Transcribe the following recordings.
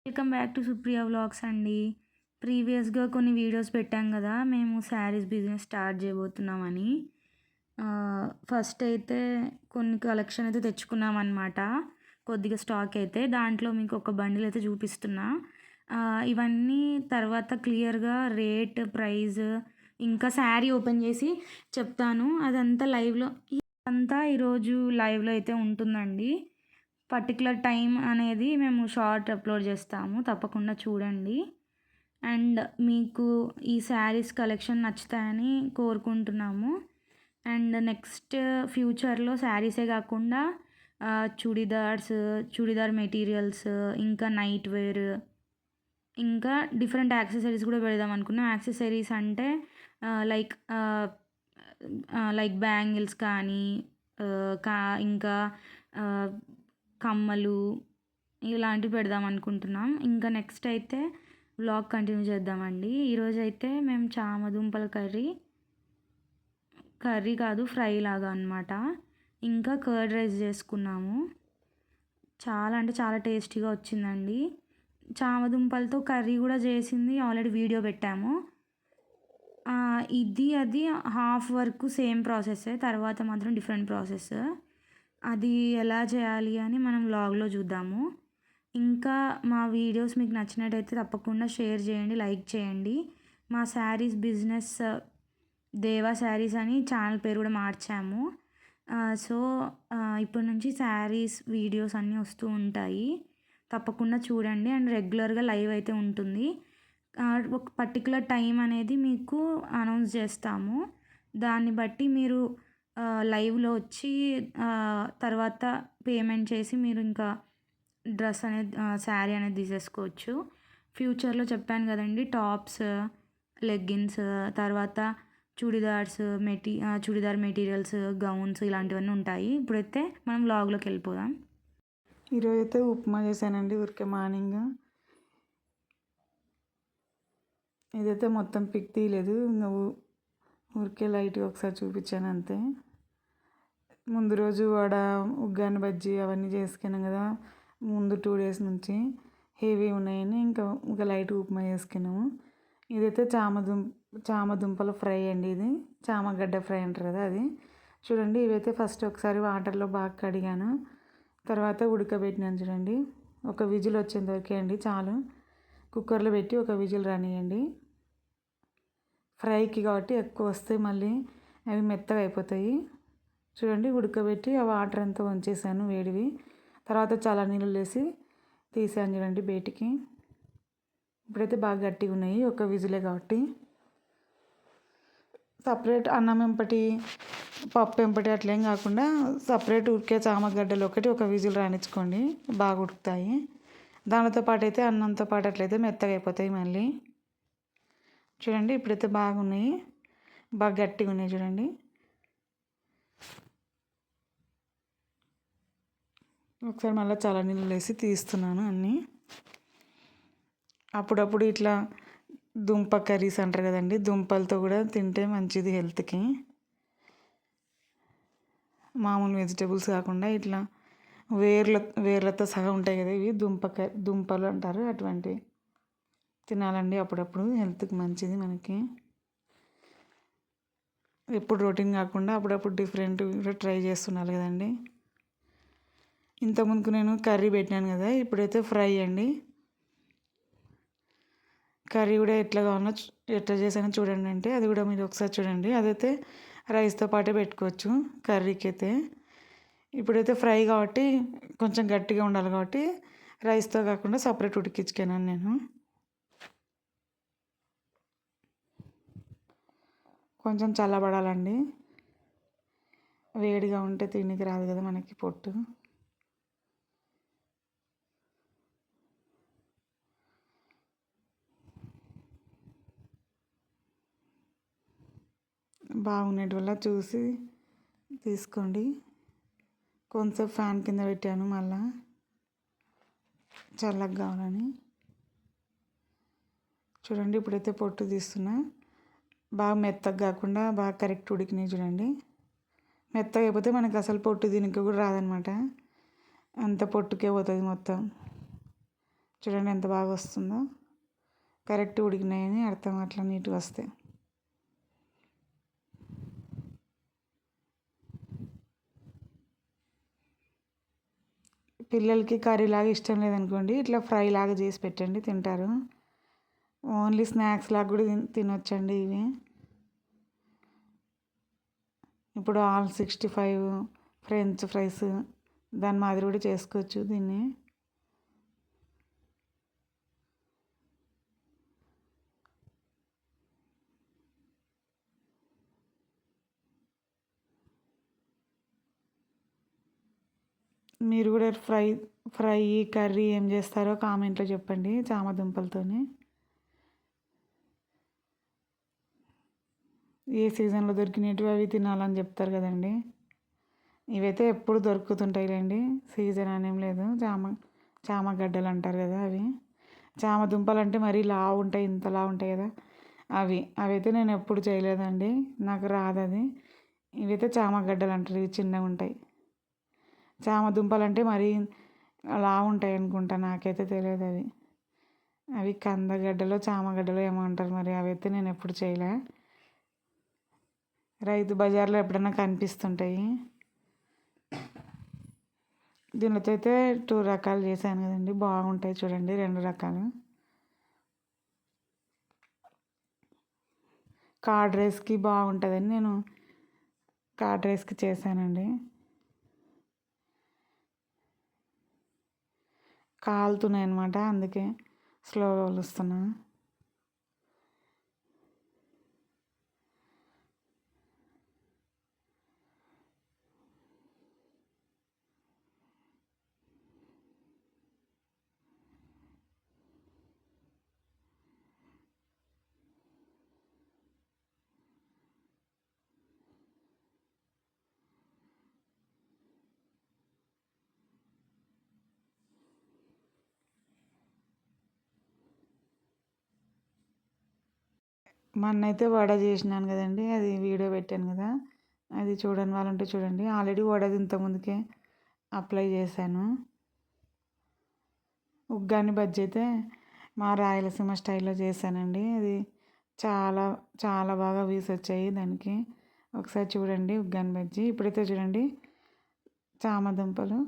Welcome back to Supriya vlogs అండి. ప్రీవియస్‌గా కొన్ని వీడియోస్ పెట్టాం గదా! మేము శారీస్ బిజినెస్ స్టార్ట్ చేయబోతున్నామని. ఫస్ట్ అయితే కొన్ని కలెక్షన్ అయితే తెచ్చుకున్నామనమాట. కొద్దిగా స్టాక్ అయితే. దాంట్లో మీకు ఒక బండిల్ అయితే చూపిస్తున్నా. ఇవన్నీ తర్వాత క్లియర్‌గా రేట్, ప్రైస్ ఇంకా శారీ ఓపెన్ చేసి చెప్తాను. అదంతా లైవ్‌లో ఇదంతా ఈరోజు లైవ్‌లో అయితే ఉంటుందండి. పర్టిక్యులర్ టైం అనేది మేము షార్ట్ అప్లోడ్ చేస్తాము. తప్పకుండా చూడండి. అండ్ మీకు ఈ శారీస్ కలెక్షన్ నచ్చుతాయని కోరుకుంటున్నాము. అండ్ నెక్స్ట్ ఫ్యూచర్‌లో శారీసే కాకుండా చుడిదార్స్, చుడిదార్ మెటీరియల్స్, ఇంకా నైట్ వేర్, ఇంకా డిఫరెంట్ యాక్సెసరీస్ కూడా పెడదాం అనుకున్నాం. యాక్సెసరీస్ అంటే లైక్ లైక్ బ్యాంగిల్స్ కానీ ఇంకా కమ్మలు ఇలాంటివి పెడదాం అనుకుంటున్నాం. ఇంకా నెక్స్ట్ అయితే వ్లాగ్ కంటిన్యూ చేద్దామండి. ఈరోజైతే మేము చామదుంపల కర్రీ కాదు ఫ్రై లాగా అనమాట. ఇంకా కర్డ్ రైస్ చేసుకున్నాము. చాలా అంటే చాలా టేస్టీగా వచ్చిందండి. చామదుంపలతో కర్రీ కూడా చేసింది ఆల్రెడీ వీడియో పెట్టాము. అది హాఫ్ వరకు సేమ్ ప్రాసెస్సే, తర్వాత మాత్రం డిఫరెంట్ ప్రాసెస్. అది ఎలా చేయాలి అని మనం వ్లాగ్లో చూద్దాము. ఇంకా మా వీడియోస్ మీకు నచ్చినట్టయితే తప్పకుండా షేర్ చేయండి, లైక్ చేయండి. మా శారీస్ బిజినెస్ దేవా శారీస్ అని ఛానల్ పేరు కూడా మార్చాము. సో ఇప్పటి నుంచి శారీస్ వీడియోస్ అన్నీ వస్తూ ఉంటాయి. తప్పకుండా చూడండి. అండ్ రెగ్యులర్గా లైవ్ అయితే ఉంటుంది. ఒక పర్టికులర్ టైం అనేది మీకు అనౌన్స్ చేస్తాము. దాన్ని బట్టి మీరు లైవ్లో వచ్చి తర్వాత పేమెంట్ చేసి మీరు ఇంకా డ్రెస్ అనేది శారీ అనేది తీసేసుకోవచ్చు. ఫ్యూచర్లో చెప్పాను కదండి, టాప్స్, లెగ్గిన్స్, తర్వాత చుడిదార్స్, చుడిదార్ మెటీరియల్స్, గౌన్స్ ఇలాంటివన్నీ ఉంటాయి. ఇప్పుడైతే మనం వ్లాగ్లోకి వెళ్ళిపోదాం. ఈరోజైతే ఉప్మా చేశానండి ఊరికే మార్నింగ్. ఇదైతే మొత్తం పిక్ తీయలేదు, ఇంకా ఊరికే లైట్గా ఒకసారి చూపించాను అంతే. ముందు రోజు వడ, ఉగ్గాని బజ్జీ అవన్నీ చేసుకున్నాం కదా ముందు 2 days నుంచి, హెవీ ఉన్నాయని ఇంకా లైట్ ఉప్మా చేసుకున్నాము. ఇదైతే చామదుంపల ఫ్రై అండి. ఇది చామగడ్డ ఫ్రై అంటారు కదా అది. చూడండి, ఇవైతే ఫస్ట్ ఒకసారి వాటర్లో బాగా కడిగాను, తర్వాత ఉడకబెట్టినాను. చూడండి, ఒక విజిల్ వచ్చేంత వరకే అండి చాలు. కుక్కర్లో పెట్టి ఒక విజిల్ రానియండి. ఫ్రైకి కాబట్టి ఎక్కువ వస్తాయి, మళ్ళీ అవి మెత్తగా అయిపోతాయి. చూడండి, ఉడకబెట్టి ఆ వాటర్ అంతా వంచేసాను వేడివి. తర్వాత చాలా నీళ్ళు వేసి తీసాను చూడండి బయటికి. ఇప్పుడైతే బాగా గట్టిగా ఉన్నాయి, ఒక విజిలే కాబట్టి. సపరేట్ అన్నం ఎంపటి, పప్పు ఎంపటి అట్లేం కాకుండా సపరేట్ ఉడికే చామగడ్డలు ఒకటి ఒక విజిల్ రానిచ్చుకోండి, బాగా ఉడుకుతాయి. దానితో పాటు అయితే అన్నంతో పాటు అట్లయితే మెత్తగా అయిపోతాయి మళ్ళీ. చూడండి, ఇప్పుడైతే బాగున్నాయి, బాగా గట్టిగా ఉన్నాయి. చూడండి, ఒకసారి మళ్ళీ చాలా నీళ్ళు వేసి తీస్తున్నాను అన్నీ. అప్పుడప్పుడు ఇట్లా దుంప కర్రీస్ అంటారు కదండి, దుంపలతో కూడా తింటే మంచిది హెల్త్కి. మామూలు వెజిటేబుల్స్ కాకుండా ఇట్లా వేర్లతో సహా ఉంటాయి కదా, ఇవి దుంపలు అంటారు, అటువంటివి తినాలండి అప్పుడప్పుడు, హెల్త్కి మంచిది మనకి. ఎప్పుడు రొటీన్ కాకుండా అప్పుడప్పుడు డిఫరెంట్ కూడా ట్రై చేస్తున్నారు కదండి. ఇంతకుముందుకు నేను కర్రీ పెట్టినాను కదా, ఇప్పుడైతే ఫ్రై అండి. కర్రీ కూడా ఎట్లా చేసానో చూడండి. అంటే అది కూడా మీరు ఒకసారి చూడండి. అదైతే రైస్తో పాటే పెట్టుకోవచ్చు కర్రీకి అయితే. ఇప్పుడైతే ఫ్రై కాబట్టి కొంచెం గట్టిగా ఉండాలి కాబట్టి రైస్తో కాకుండా సపరేట్ ఉడికించుకున్నాను నేను. కొంచెం చల్లబడాలండి, వేడిగా ఉంటే తినడానికి రాదు కదా మనకి పొట్టు. బాగున్నటి వల్ల చూసి తీసుకోండి. కొంచెం ఫ్యాన్ కింద పెట్టాను మళ్ళా చల్లగా కావాలని. చూడండి, ఇప్పుడైతే పొట్టు తీస్తున్నా. బాగా మెత్తగా కాకుండా బాగా కరెక్ట్ ఉడికినాయి. చూడండి, మెత్తగా అయిపోతే మనకు అసలు పొట్టు దీనికి కూడా రాదనమాట, అంత పొట్టుకే పోతుంది మొత్తం. చూడండి ఎంత బాగా వస్తుందో. కరెక్ట్ ఉడికినాయని అర్థం, అట్లా నీట్గా వస్తాయి. పిల్లలకి కర్రీ లాగా ఇష్టం లేదనుకోండి, ఇట్లా ఫ్రై లాగా చేసి పెట్టండి, తింటారు. ఓన్లీ స్నాక్స్ లాగా కూడా తినొచ్చండి ఇవి. ఇప్పుడు ఆల్-65 ఫ్రెంచ్ ఫ్రైస్ దాని మాదిరి కూడా చేసుకోవచ్చు దీన్ని. మీరు కూడా ఫ్రై కర్రీ ఏం చేస్తారో కామెంట్లో చెప్పండి చామదుంపలతోని. ఏ సీజన్లో దొరికినవి అవి తినాలని చెప్తారు కదండి. ఇవైతే ఎప్పుడు దొరుకుతుంటాయిలేండి, సీజన్ అనేం లేదు. చామగడ్డలు అంటారు కదా అవి. చామదుంపలు అంటే మరీ లావు ఉంటాయి, ఇంతలా ఉంటాయి కదా అవైతే నేను ఎప్పుడు చేయలేదండి, నాకు రాదు అది. ఇవైతే చామగడ్డలు అంటారు, ఇవి చిన్నగా ఉంటాయి. చామదుంపలు అంటే మరీ లావు ఉంటాయి అనుకుంటా, నాకైతే తెలియదు అవి. అవి కందగడ్డలో చామగడ్డలో ఏమో అంటారు మరి, అవైతే నేను ఎప్పుడు చేయలే. రైతు బజార్లో ఎప్పుడైనా కనిపిస్తుంటాయి. దీనితో అయితే 2 రకాలు చేశాను కదండి, బాగుంటాయి చూడండి, 2 రకాలు. కర్డ్ రైస్కి బాగుంటుందని నేను కర్డ్ రైస్కి చేశానండి. కాలుతున్నాయి అన్నమాట, అందుకే స్లోగా వలుస్తున్నా. మొన్నైతే వడ చేసినాను కదండి, అది వీడియో పెట్టాను కదా, అది చూడని వాళ్ళు ఉంటే చూడండి. ఆల్రెడీ వడది ఇంతకుముందుకే అప్లై చేశాను. ఉగ్గాని బజ్జీ అయితే మా రాయలసీమ స్టైల్లో చేశానండి. అది చాలా చాలా బాగా వ్యూస్ వచ్చాయి దానికి. ఒకసారి చూడండి ఉగ్గాని బజ్జీ. ఇప్పుడైతే చూడండి చామదుంపలు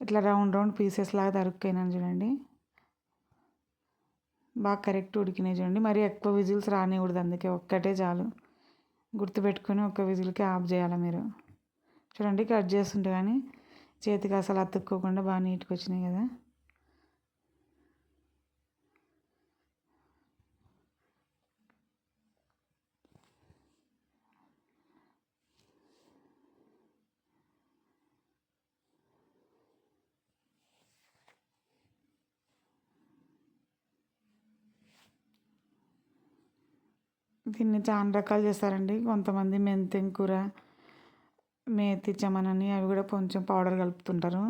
ఇట్లా రౌండ్ రౌండ్ పీసెస్ లాగా తరుక్కున్నాను చూడండి, బాగా కరెక్ట్ ఉడికినాయి చూడండి. మరి ఎక్కువ విజిల్స్ రానివ్వకూడదు, అందుకే ఒక్కటే చాలు. గుర్తుపెట్టుకొని ఒక్క విజిల్కి ఆఫ్ చేయాలి మీరు. చూడండి కట్ చేస్తుంటే కానీ చేతికి అసలు అతుక్కోకుండా బాగా నీట్గా వచ్చినాయి కదా. దీన్ని చాలా రకాలు చేస్తారండి. కొంతమంది మెంతెం కూర, మేతి చమనని అవి కూడా కొంచెం పౌడర్ కలుపుతుంటారు.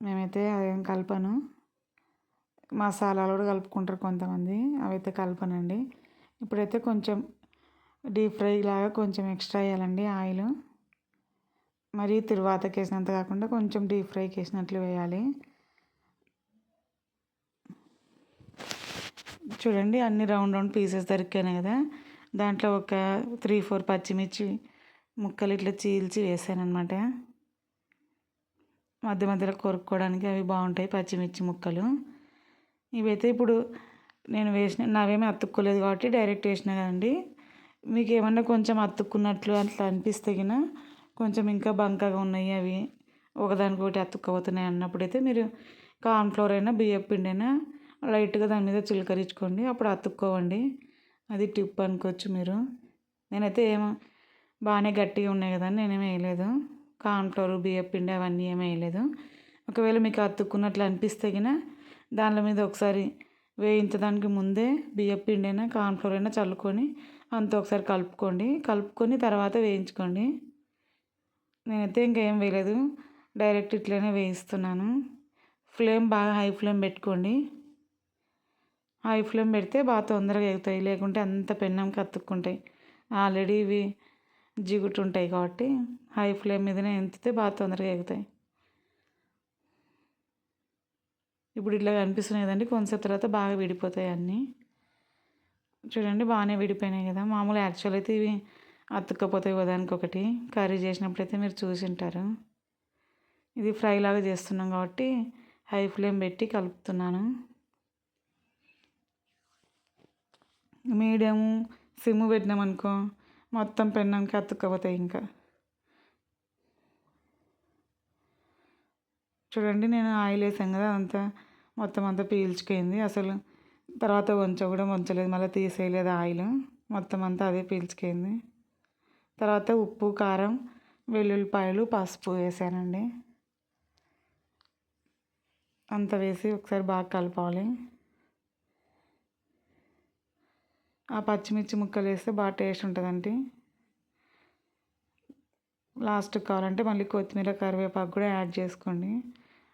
మేమైతే అదేం కలపను. మసాలాలు కూడా కలుపుకుంటారు కొంతమంది, అవైతే కలపనండి. ఇప్పుడైతే కొంచెం డీప్ ఫ్రై లాగా కొంచెం ఎక్స్ట్రా వేయాలండి ఆయిల్. మరీ తిరువాతకి వేసినంత కాకుండా కొంచెం డీప్ ఫ్రైకి వేసినట్లు వేయాలి. చూడండి అన్ని రౌండ్ రౌండ్ పీసెస్ దొరికాయి కదా, దాంట్లో ఒక 3-4 పచ్చిమిర్చి ముక్కలు ఇట్లా చీల్చి వేసాను అనమాట. మధ్య మధ్యలో కొరుక్కోవడానికి అవి బాగుంటాయి పచ్చిమిర్చి ముక్కలు. ఇవైతే ఇప్పుడు నేను నావేమీ అతుక్కోలేదు కాబట్టి డైరెక్ట్ వేసినా కదండి. మీకు ఏమన్నా కొంచెం అతుక్కున్నట్లు అట్లా అనిపిస్తే గిన కొంచెం ఇంకా బంకగా ఉన్నాయి, అవి ఒకదానికొకటి అతుక్కపోతున్నాయి అన్నప్పుడైతే మీరు కార్న్ఫ్లోర్ అయినా బియ్యం పిండి అయినా లైట్గా దాని మీద చిలకరించుకోండి, అప్పుడు అతుక్కోవండి. అది టిప్ అనుకోవచ్చు మీరు. నేనైతే ఏమో బాగానే గట్టిగా ఉన్నాయి కదా అని నేనేం వేయలేదు. కార్న్ఫ్లోర్ బియ్యం పిండి అవన్నీ ఏమీ వేయలేదు. ఒకవేళ మీకు అతుక్కున్నట్లు అనిపిస్తే గిన దానిల మీద ఒకసారి వేయించడానికి ముందే బియ్యం పిండి అయినా కార్న్ఫ్లోర్ అయినా చల్లుకొని అంతా ఒకసారి కలుపుకొని తర్వాత వేయించుకోండి. నేనైతే ఇంకేం వేయలేదు, డైరెక్ట్ ఇట్లనే వేయిస్తున్నాను. ఫ్లేమ్ బాగా హై ఫ్లేమ్ పెట్టుకోండి. హై ఫ్లేమ్ పెడితే బాగా తొందరగా ఎగుతాయి, లేకుంటే అంత పెన్నంకి అతుక్కుంటాయి. ఆల్రెడీ ఇవి జిగుటు ఉంటాయి కాబట్టి హై ఫ్లేమ్ మీదనే ఎంచితే బాగా తొందరగా ఎగుతాయి. ఇప్పుడు ఇట్లా కనిపిస్తున్నాయి కదండి, కొంచెం తర్వాత బాగా విడిపోతాయి అన్నీ. చూడండి బాగానే విడిపోయినాయి కదా. మామూలు యాక్చువల్ అయితే ఇవి అతుక్కపోతాయి ఒకదానికొకటి. కర్రీ చేసినప్పుడు అయితే మీరు చూసి ఉంటారు. ఇది ఫ్రై లాగా చేస్తున్నాం కాబట్టి హై ఫ్లేమ్ పెట్టి కలుపుతున్నాను. మీడియం సిమ్ పెట్టినామనుకో మొత్తం పెన్నానికి అతుక్కపోతాయి. ఇంకా చూడండి నేను ఆయిల్ వేసాను కదా, అంతా మొత్తం అంతా పీల్చుకుంది. అసలు తర్వాత కూడా వంచలేదు, మళ్ళీ తీసేయలేదు ఆయిల్, మొత్తం అంతా అదే పీల్చుకుంది. తర్వాత ఉప్పు, కారం, వెల్లుల్లిపాయలు, పసుపు వేసానండి. అంత వేసి ఒకసారి బాగా కలపాలి. ఆ పచ్చిమిర్చి ముక్కలు వేస్తే బాగా టేస్ట్ ఉంటుందండి. లాస్ట్కి కావాలంటే మళ్ళీ కొత్తిమీర, కరివేపాకు కూడా యాడ్ చేసుకోండి.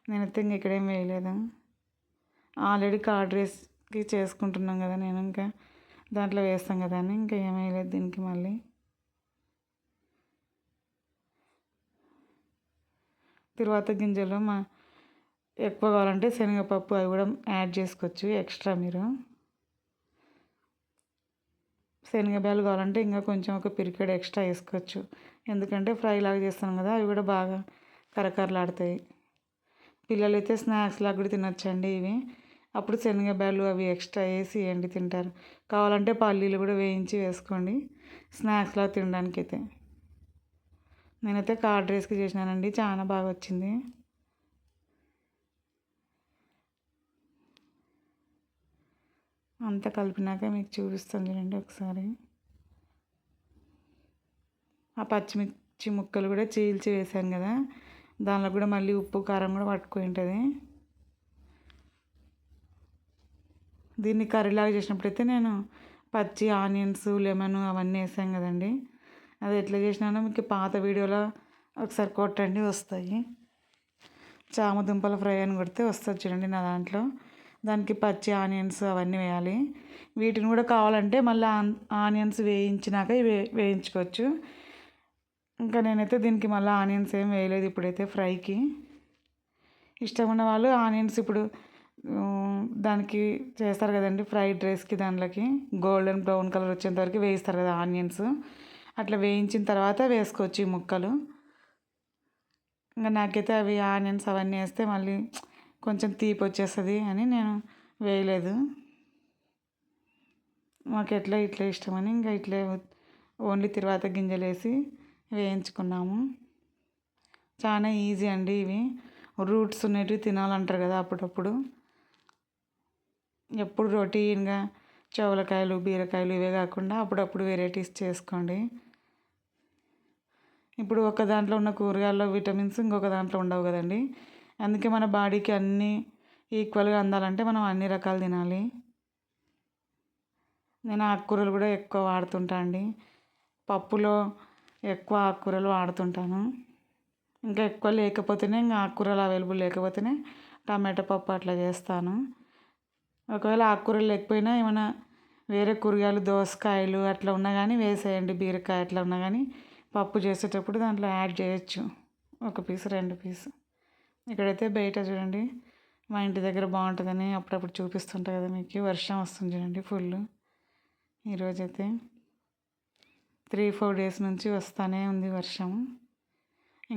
నేనైతే ఇక్కడేం వేయలేదు. ఆల్రెడీ కర్డ్ రైస్కి చేసుకుంటున్నాం కదా, నేను ఇంకా దాంట్లో వేస్తాం కదా అని ఇంకా ఏం వేయలేదు దీనికి. మళ్ళీ తర్వాత గింజలు ఎక్కువ కావాలంటే శనగపప్పు అవి కూడా యాడ్ చేసుకోవచ్చు ఎక్స్ట్రా. మీరు శనగబ్యాలు కావాలంటే ఇంకా కొంచెం ఒక పిరికెడు ఎక్స్ట్రా వేసుకోవచ్చు. ఎందుకంటే ఫ్రై లాగా చేస్తాం కదా, అవి కూడా బాగా కరకరలాడతాయి. పిల్లలు అయితే స్నాక్స్ లాగా కూడా తినొచ్చండి ఇవి. అప్పుడు శనగబ్యాలు అవి ఎక్స్ట్రా వేసి వేయండి, తింటారు. కావాలంటే పల్లీలు కూడా వేయించి వేసుకోండి స్నాక్స్లా తినడానికి. అయితే నేనైతే కర్డ్ రైస్కి చేసినానండి, చాలా బాగా వచ్చింది. అంతా కలిపినాక మీకు చూపిస్తాను చూడండి ఒకసారి. ఆ పచ్చిమిర్చి ముక్కలు కూడా చీల్చి వేసాను కదా, దానిలో కూడా మళ్ళీ ఉప్పు, కారం కూడా పట్టుకుని ఉంటుంది. దీన్ని కర్రీలాగా చేసినప్పుడైతే నేను పచ్చి ఆనియన్స్, లెమన్ అవన్నీ వేసాం కదండి. అది ఎట్లా చేసినానో మీకు పాత వీడియోలో ఒకసారి కొట్టండి, వస్తాయి. చామదుంపల ఫ్రై అని కొడితే వస్తుంది చూడండి నా దాంట్లో. దానికి పచ్చి ఆనియన్స్ అవన్నీ వేయాలి. వీటిని కూడా కావాలంటే మళ్ళీ ఆనియన్స్ వేయించినాక వేయించుకోవచ్చు. ఇంకా నేనైతే దీనికి మళ్ళీ ఆనియన్స్ ఏం వేయలేదు ఇప్పుడైతే ఫ్రైకి. ఇష్టం ఉన్న వాళ్ళు ఆనియన్స్ ఇప్పుడు దానికి చేస్తారు కదండి ఫ్రైడ్ రైస్కి, దాంట్లోకి గోల్డెన్ బ్రౌన్ కలర్ వచ్చేంత వరకు వేయిస్తారు కదా ఆనియన్స్. అట్లా వేయించిన తర్వాత వేసుకోవచ్చు ఈ ముక్కలు. ఇంకా నాకైతే అవి ఆనియన్స్ అవన్నీ వేస్తే మళ్ళీ కొంచెం తీపి వచ్చేస్తుంది అని నేను వేయలేదు. మాకు ఇట్లా ఇష్టమని ఇంకా ఇట్లే ఓన్లీ తర్వాత గింజలు వేసి వేయించుకున్నాము. చాలా ఈజీ అండి ఇవి. రూట్స్ ఉన్నవి తినాలంటారు కదా అప్పుడప్పుడు. ఎప్పుడు రొటీన్గా చౌలకాయలు, బీరకాయలు ఇవే కాకుండా అప్పుడప్పుడు వెరైటీస్ చేసుకోండి. ఇప్పుడు ఒక దాంట్లో ఉన్న కూరగాయల్లో విటమిన్స్ ఇంకొక దాంట్లో ఉండవు కదండి. అందుకే మన బాడీకి అన్నీ ఈక్వల్గా అందాలంటే మనం అన్ని రకాలు తినాలి. నేను ఆకుకూరలు కూడా ఎక్కువ వాడుతుంటా అండి. పప్పులో ఎక్కువ ఆకుకూరలు వాడుతుంటాను. ఇంకా ఎక్కువ లేకపోతేనే, ఇంకా ఆకుకూరలు అవైలబుల్ లేకపోతేనే టమాటో పప్పు అట్లా చేస్తాను. ఒకవేళ ఆకుకూరలు లేకపోయినా ఏమైనా వేరే కూరగాయలు, దోసకాయలు అట్లా ఉన్నా కానీ వేసేయండి, బీరకాయ అట్లా ఉన్నా కానీ పప్పు చేసేటప్పుడు దాంట్లో యాడ్ చేయొచ్చు, ఒక పీసు 2 పీసు. ఇక్కడైతే బయట చూడండి మా ఇంటి దగ్గర బాగుంటుందని అప్పుడప్పుడు చూపిస్తుంటా కదా మీకు. వర్షం వస్తుంది చూడండి ఫుల్. ఈరోజైతే 3-4 డేస్ నుంచి వస్తూనే ఉంది వర్షం.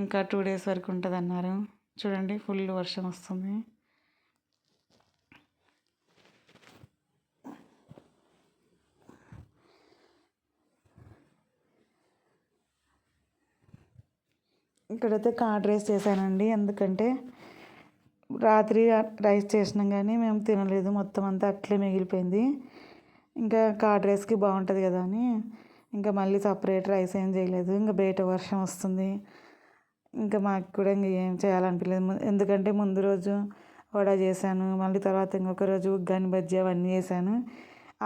ఇంకా 2 డేస్ వరకు ఉంటుంది అన్నారు. చూడండి ఫుల్ వర్షం వస్తుంది. ఇక్కడైతే కర్డ్ రైస్ చేశానండి. ఎందుకంటే రాత్రి రైస్ చేసినాం కానీ మేము తినలేదు, మొత్తం అంతా అట్లే మిగిలిపోయింది. ఇంకా కర్డ్ రైస్కి బాగుంటుంది కదా అని ఇంకా మళ్ళీ సపరేట్ రైస్ ఏం చేయలేదు. ఇంకా బయట వర్షం వస్తుంది, ఇంకా మాకు కూడా ఇంక ఏం చేయాలనిపించలేదు. ఎందుకంటే ముందు రోజు వడ చేశాను, మళ్ళీ తర్వాత ఇంకొక రోజు ఉగ్గాని బజ్జీ అవన్నీ చేశాను.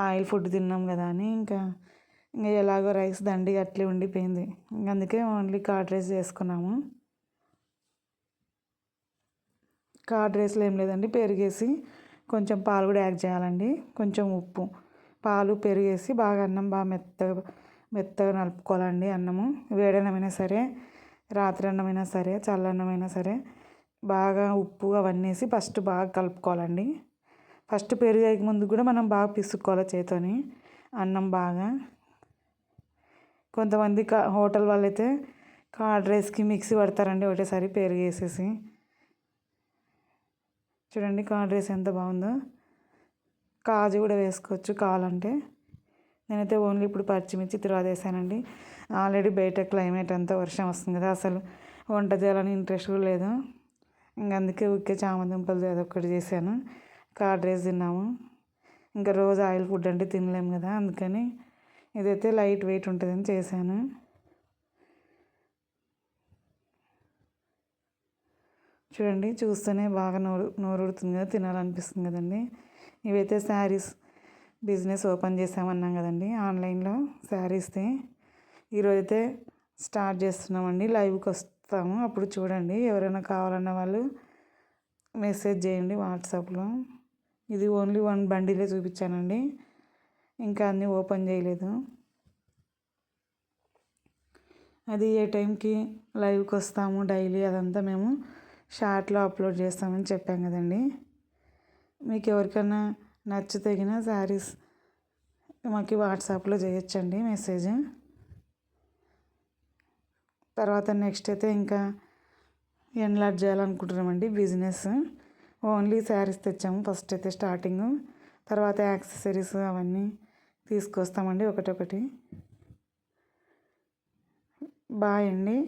ఆయిల్ ఫుడ్ తిన్నాం కదా అని ఇంకా ఎలాగో రైస్ దండిగా అట్లే ఉండిపోయింది. అందుకే ఓన్లీ కర్డ్ రైస్ చేసుకున్నాము. కర్డ్ రైస్లో ఏం లేదండి, పెరుగేసి కొంచెం పాలు కూడా యాడ్ చేయాలండి, కొంచెం ఉప్పు, పాలు, పెరుగేసి బాగా అన్నం బాగా మెత్తగా నలుపుకోవాలండి. అన్నము వేడన్నమైనా సరే, రాత్రి అన్నమైనా సరే, చల్లన్నమైనా సరే బాగా ఉప్పు అవన్నీ వేసి ఫస్ట్ బాగా కలుపుకోవాలండి. ఫస్ట్ పెరుగు వేయక ముందు కూడా మనం బాగా పిసుక్కోవాలి చేతోని అన్నం బాగా. కొంతమంది హోటల్ వాళ్ళైతే కర్డ్ రైస్కి మిక్సీ పడతారండి ఒకటేసారి పెరుగు వేసేసి. చూడండి కర్డ్ రైస్ ఎంత బాగుందో. కాజు కూడా వేసుకోవచ్చు కావాలంటే. నేనైతే ఓన్లీ ఇప్పుడు పచ్చిమిర్చి తర్వాత వేసానండి. ఆల్రెడీ బయట క్లైమేట్ అంతా వర్షం వస్తుంది కదా, అసలు వంట చేయాలని ఇంట్రెస్ట్ కూడా లేదు. ఇంక అందుకే ఊరికే చామదుంపలు అదొక్కటి చేశాను. కర్డ్ రైస్ తిన్నాము. ఇంకా రోజు ఆయిల్ ఫుడ్ అంటే తినలేము కదా, అందుకని ఇదైతే లైట్ వెయిట్ ఉంటుందని చేశాను. చూడండి చూస్తేనే బాగా నోరుడుతుంది కదా, తినాలనిపిస్తుంది కదండి. ఇవైతే శారీస్ బిజినెస్ ఓపెన్ చేసామన్నాం కదండి ఆన్లైన్లో శారీస్ది. ఈరోజైతే స్టార్ట్ చేస్తున్నామండి. లైవ్కి వస్తాము, అప్పుడు చూడండి. ఎవరైనా కావాలన్న వాళ్ళు మెసేజ్ చేయండి వాట్సాప్లో. ఇది ఓన్లీ 1 బండిలే చూపించానండి, ఇంకా అన్నీ ఓపెన్ చేయలేదు. అది ఏ టైంకి లైవ్కి వస్తాము డైలీ అదంతా మేము షార్ట్లో అప్లోడ్ చేస్తామని చెప్పాం కదండి. మీకు ఎవరికైనా నచ్చితగిన శారీస్ మాకు వాట్సాప్లో చేయొచ్చండి మెసేజ్. తర్వాత నెక్స్ట్ అయితే ఇంకా ఎన్లార్జ్ చేయాలనుకుంటున్నామండి బిజినెస్. ఓన్లీ శారీస్ తెచ్చాము ఫస్ట్ అయితే స్టార్టింగ్, తర్వాత యాక్సెసరీస్ అవన్నీ తీసుకొస్తామండి ఒకటొకటి. బాయ్ అండి.